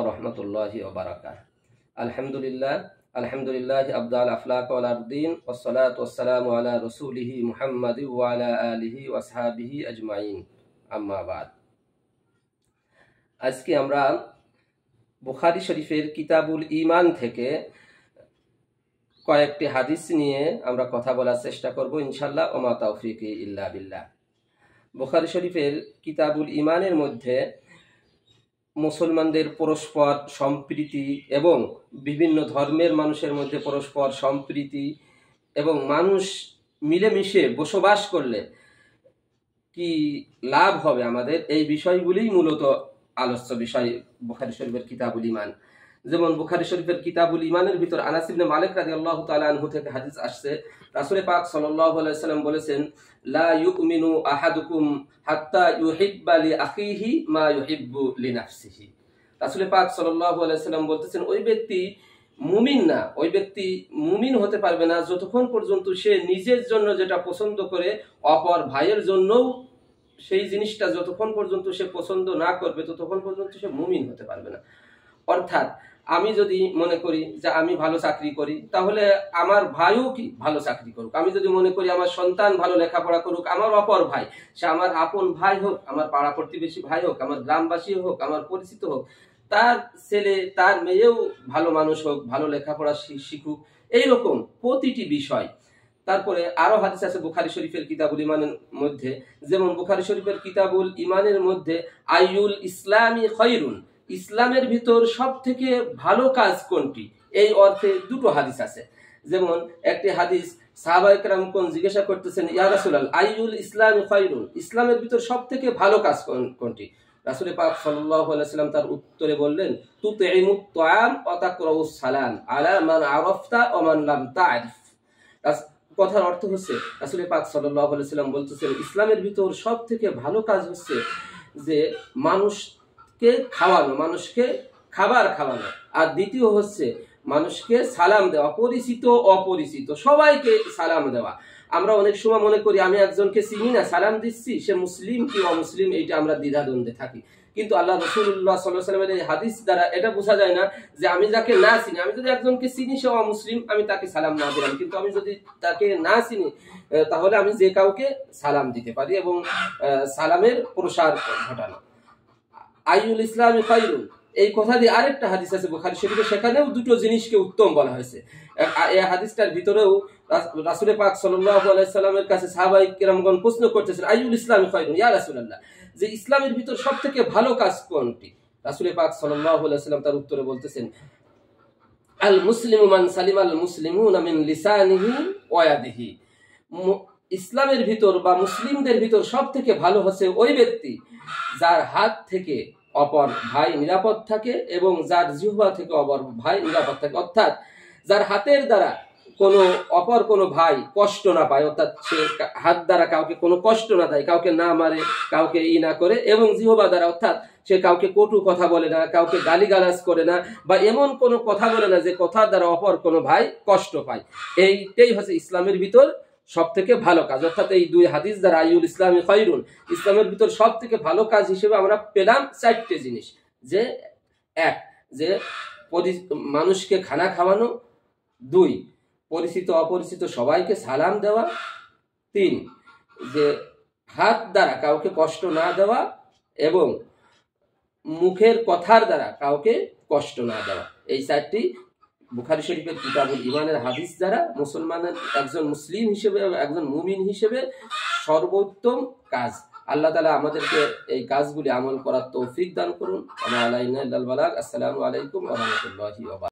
রহমতুল্লাহি আলহামদুলিল্লাহ আলহামদুলিল্লাহ আবদাল আফলাক ওয়াল আরদিন ওয়াসসালাতু ওয়াসসালামু আলা রাসূলিহি মুহাম্মাদি ওয়া আলা আলিহি ওয়া আসহাবিহি আজমাইন, আম্মা বাদ। আজকে আমরা বুখারী শরীফের কিতাবুল ঈমান থেকে কয়েকটি হাদিস নিয়ে আমরা কথা বলার চেষ্টা করব ইনশাআল্লাহ। ওমা তাওফিকি ইল্লা বিল্লাহ। বুখারী শরীফের কিতাবুল ঈমানের মধ্যে মুসলমানদের পরস্পর সম্প্রীতি এবং বিভিন্ন ধর্মের মানুষের মধ্যে পরস্পর সম্প্রীতি এবং মানুষ মিলেমিশে বসবাস করলে কি লাভ হবে আমাদের, এই বিষয়গুলিই মূলত আলোচ্য বিষয় বুখারী শরীফের কিতাবুল ঈমান। যেমন বুখারী শরীফের কিতাবুল ঈমানের ভিতর আনাস ইবনে মালিক রাদিয়াল্লাহু তাআলা আনহু থেকে হাদিস আসছে, রাসূল পাক সাল্লাল্লাহু আলাইহি ওয়াসাল্লাম বলেছেন, লা ইউমিনু আহাদুকুম হাত্তা ইউহিব্বা লি আখিহি মা ইউহিব্বু লিনাফসিহি। রাসূল পাক সাল্লাল্লাহু আলাইহি ওয়াসাল্লাম বলতেছেন, ওই ব্যক্তি মুমিন না, ওই ব্যক্তি মুমিন হতে পারবে না যতক্ষণ পর্যন্ত সে নিজের জন্য যেটা পছন্দ করে অপর ভাইয়ের জন্যও সেই জিনিসটা যতক্ষণ পর্যন্ত সে পছন্দ না করবে ততক্ষণ পর্যন্ত সে মুমিন হতে পারবে না। অর্থাৎ আমি যদি মনে করি যে আমি ভালো চাকরি করি, তাহলে আমার ভাইও কি ভালো চাকরি করুক। আমি যদি মনে করি আমার সন্তান ভালো লেখাপড়া করুক, আমার অপর ভাই, সে আমার আপন ভাই হোক, আমার পাড়া প্রতিবেশী ভাই হোক, আমার গ্রামবাসী হোক, আমার পরিচিত হোক, তার ছেলে তার মেয়েও ভালো মানুষ হোক, ভালো লেখাপড়া শিখুক, এইরকম প্রতিটি বিষয়। তারপরে আরো হাদিস আছে বুখারী শরীফের কিতাবুল ঈমানের মধ্যে, যেমন বুখারী শরীফের কিতাবুল ঈমানের মধ্যে আইয়ুল ইসলামি খায়রুন, ইসলামের ভিতর সব থেকে ভালো কাজ কোনটি, এই অর্থে দুটো হাদিস আছে। যেমন একটি হাদিস সাহাবায়ে কেরামগণ জিজ্ঞাসা করতেছেন, ইয়া রাসূলুল্লাহ আইয়ুল ইসলামি খায়রুন, ইসলামের ভিতর সব থেকে ভালো কাজ কোনটি? রাসূল পাক সাল্লাল্লাহু আলাইহি ওয়াসাল্লাম তার উত্তরে বললেন, তুতঈমুত তাআম ওয়া তাকরাউস সালাম আলা মান আরাফতা ওয়া মান লাম তা'রিফ। কথার অর্থ হচ্ছে রাসূল পাক সাল্লাল্লাহু আলাইহি ওয়াসাল্লাম বলতেছেন, ইসলামের ভিতর সব থেকে ভালো কাজ হচ্ছে যে মানুষকে খাওয়ানো, মানুষকে খাবার খাওয়ানো, আর দ্বিতীয় হচ্ছে মানুষকে সালাম দেওয়া, পরিচিত অপরিচিত সবাইকে সালাম দেওয়া। আমরা অনেক সময় মনে করি আমি একজনকে চিনি না, সালাম দিচ্ছি, সে মুসলিম কি অমুসলিম এইটা আমরা দ্বিধাদ্বন্দ্বে থাকি। কিন্তু আল্লাহ রাসূলুল্লাহ সাল্লাল্লাহু আলাইহি ওয়াসাল্লামের এই হাদিস দ্বারা এটা বোঝা যায় না যে আমি যাকে না চিনি, আমি যদি একজনকে চিনি সে অমুসলিম, আমি তাকে সালাম না দিলাম, কিন্তু আমি যদি তাকে না চিনি তাহলে আমি যে কাউকে সালাম দিতে পারি এবং সালামের প্রসার ঘটানো। আইয়ুল ইসলামি খায়রুন, এই কথা দিয়ে আরেকটা হাদিস আছে বুখারী শরীফে, সেখানেও দুটো জিনিসকে উত্তম বলা হয়েছে। এই হাদিসটার ভিতরেও রাসূল পাক সাল্লাল্লাহু আলাইহি সাল্লামের কাছে সাহাবায়ে কেরামগণ প্রশ্ন করতেছেন, আইয়ুল ইসলামি খায়রুন ইয়া রাসূলুল্লাহ, যে ইসলামের ভিতর সবথেকে ভালো কাজ কোনটি? রাসূল পাক সাল্লাল্লাহু আলাইহি সাল্লাম তার উত্তরে বলতেছেন, আল মুসলিমু মান সালিমাল মুসলিমুনা মিন লিসানিহি ওয়া ইয়াদিহি। ইসলামের ভিতর বা মুসলিমদের ভিতর সবথেকে ভালো হচ্ছে ওই ব্যক্তি যার হাত থেকে অপর ভাই নিরাপদ থাকে এবং যার জিহ্বা থেকে অপর ভাই নিরাপদ থাকে। অর্থাৎ যার হাতের দ্বারা অপর কোনো ভাই কষ্ট না পায়, অর্থাৎ সে হাত দ্বারা কাউকে কোনো কষ্ট না দেয়, কাউকে না মারে, কাউকে না করে, এবং জিহ্বা দ্বারা অর্থাৎ সে কাউকে কটু কথা বলে না, কাউকে গালিগালাজ করে না, বা এমন কোনো কথা বলে না যে কথার দ্বারা অপর কোনো ভাই কষ্ট পায়। এইটাই হচ্ছে ইসলামের ভিতর সব থেকে ভালো কাজ। অর্থাৎ এই দুই হাদিস দ্বারা আইয়ুল ইসলামি খায়রুন, ইসলামের ভিতর সব থেকে ভালো কাজ হিসেবে আমরা পেলাম চারটে জিনিস। যে এক, যে মানুষকে খানা খাওয়ানো; দুই, পরিচিত অপরিচিত সবাইকে সালাম দেওয়া; তিন, যে হাত দ্বারা কাউকে কষ্ট না দেওয়া এবং মুখের কথার দ্বারা কাউকে কষ্ট না দেওয়া। এই চারটি বুখারী শরীফের কিতাবুল ঈমানের হাদিস দ্বারা মুসলমানের একজন মুসলিম হিসেবে, একজন মুমিন হিসেবে সর্বোত্তম কাজ। আল্লাহ তাআলা আমাদেরকে এই কাজগুলি আমল করার তৌফিক দান করুন। ওয়া মা আলাইনা ইল্লাল বালাগ। আসসালামু আলাইকুম ওয়া রাহমাতুল্লাহি ওয়া বারাকাতুহু।